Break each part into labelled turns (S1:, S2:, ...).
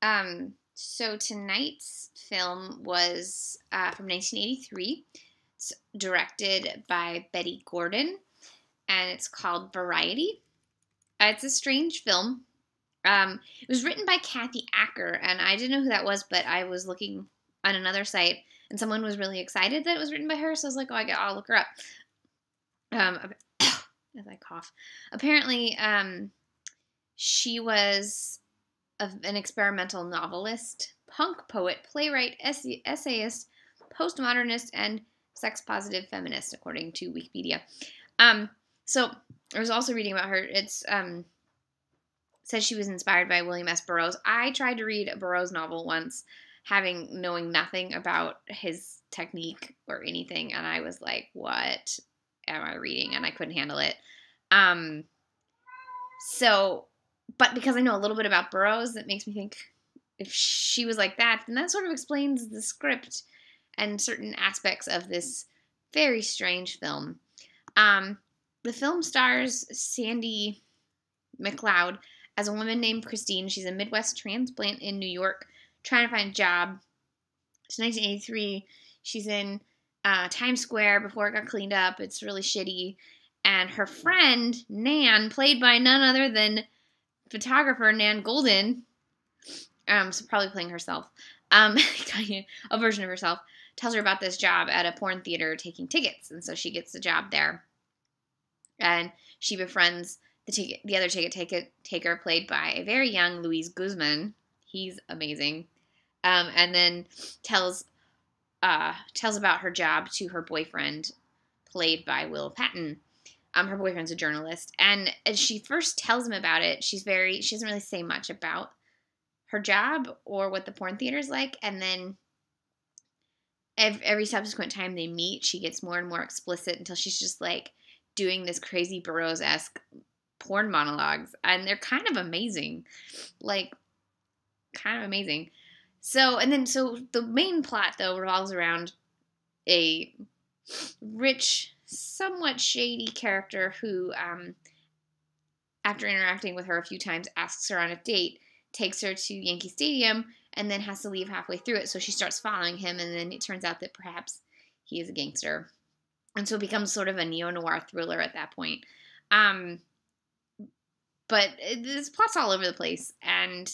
S1: So tonight's film was from 1983. It's directed by Bette Gordon, and it's called Variety. It's a strange film. It was written by Kathy Acker, and I didn't know who that was, but I was looking on another site, and someone was really excited that it was written by her, so I was like, I'll look her up. As I cough. Apparently, she was an experimental novelist, punk poet, playwright, essayist, postmodernist, and sex-positive feminist, according to Wikipedia. So I was also reading about her. It's says she was inspired by William S. Burroughs. I tried to read a Burroughs novel once, knowing nothing about his technique or anything, and I was like, "What am I reading?" And I couldn't handle it. But because I know a little bit about Burroughs, it makes me think if she was like that, then that sort of explains the script and certain aspects of this very strange film. The film stars Sandy McLeod as a woman named Christine. She's a Midwest transplant in New York trying to find a job. It's 1983. She's in Times Square before it got cleaned up. It's really shitty. And her friend, Nan, played by none other than photographer Nan Golden, so probably playing herself, a version of herself, tells her about this job at a porn theater taking tickets. And so she gets the job there. And she befriends the other ticket taker, played by a very young Luis Guzman. He's amazing. And then tells about her job to her boyfriend, played by Will Patton. Her boyfriend's a journalist, and as she first tells him about it, she doesn't really say much about her job or what the porn theater's like, and then every subsequent time they meet, she gets more and more explicit until she's just like doing this crazy Burroughs-esque porn monologues, and they're kind of amazing. So the main plot, though, revolves around a rich, somewhat shady character who, after interacting with her a few times, asks her on a date, takes her to Yankee Stadium, and then has to leave halfway through it. So she starts following him, and then it turns out that perhaps he is a gangster. And so it becomes sort of a neo-noir thriller at that point. But this plot's all over the place, and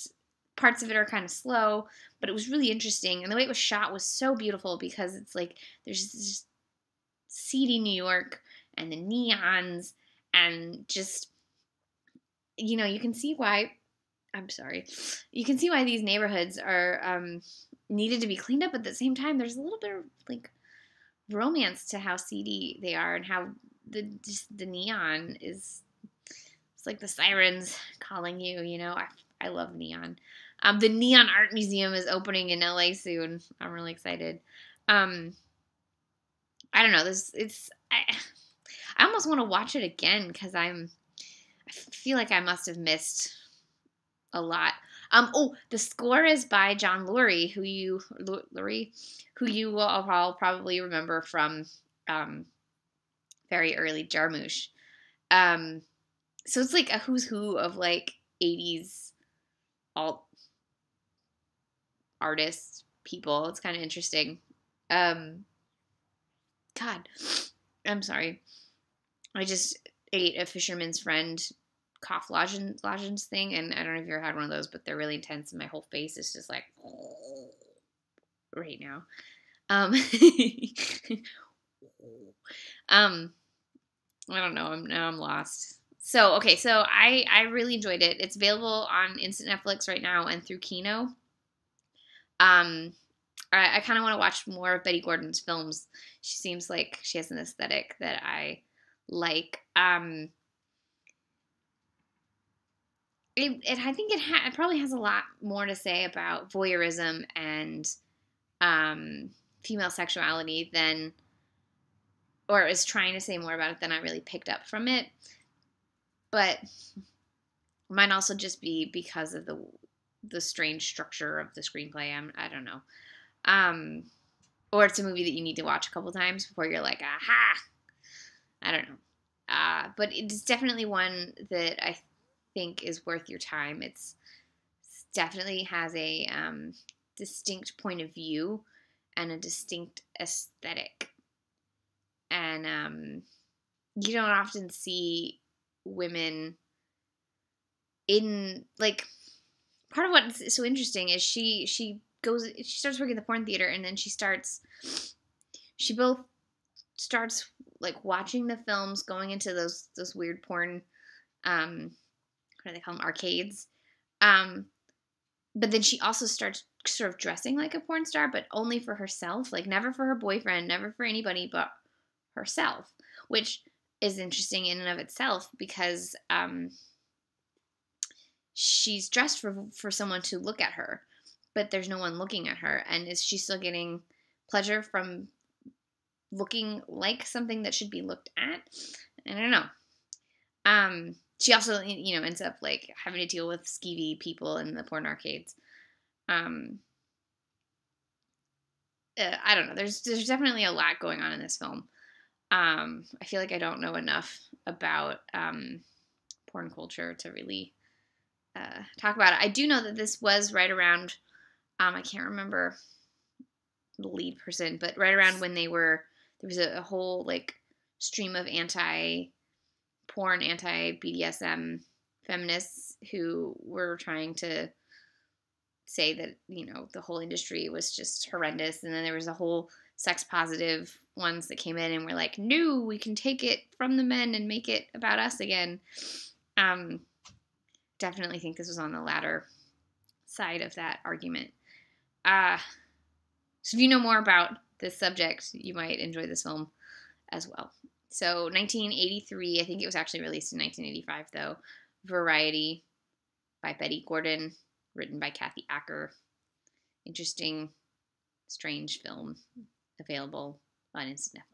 S1: parts of it are kind of slow, but it was really interesting. And the way it was shot was so beautiful because it's like there's this seedy New York and the neons and just, you can see why these neighborhoods are needed to be cleaned up. At the same time, there's a little bit of like romance to how seedy they are and how the neon is. It's like the sirens calling you. I love neon. The Neon Art Museum is opening in LA soon. I'm really excited. I don't know. I almost want to watch it again because I feel like I must have missed a lot. The score is by John Lurie, who you will all probably remember from very early Jarmusch. So it's like a who's who of like 80s alt artists, people. It's kind of interesting. God, I'm sorry. I just ate a Fisherman's Friend cough lozenge thing, and I don't know if you've ever had one of those, but they're really intense, and my whole face is just like right now. I don't know. I'm lost. So I really enjoyed it. It's available on Instant Netflix right now and through Kino. I kind of want to watch more of Bette Gordon's films. She seems like she has an aesthetic that I like. I think it probably has a lot more to say about voyeurism and female sexuality or is trying to say more about it than I really picked up from it. But it might also just be because of the strange structure of the screenplay. I don't know. Or it's a movie that you need to watch a couple times before you're like, aha! I don't know. But it's definitely one that I think is worth your time. It's definitely has a distinct point of view and a distinct aesthetic. And you don't often see women in, like, part of what's so interesting is she starts working at the porn theater, and then she both starts like watching the films, going into those weird porn, what do they call them, arcades, but then she also starts sort of dressing like a porn star, but only for herself, like never for her boyfriend, never for anybody but herself, which is interesting in and of itself, because she's dressed for someone to look at her, but there's no one looking at her, and is she still getting pleasure from looking like something that should be looked at? I don't know. She also, ends up like having to deal with skeevy people in the porn arcades. I don't know. There's definitely a lot going on in this film. I feel like I don't know enough about porn culture to really talk about it. I do know that this was right around, I can't remember the lead person, but right around when there was a whole like stream of anti-porn, anti-BDSM feminists who were trying to say that, the whole industry was just horrendous. And then there was a whole sex positive ones that came in and were like, no, we can take it from the men and make it about us again. Definitely think this was on the latter side of that argument. So if you know more about this subject, you might enjoy this film as well. So 1983, I think it was actually released in 1985 though. Variety by Bette Gordon, written by Kathy Acker. Interesting, strange film, available on Instant Netflix.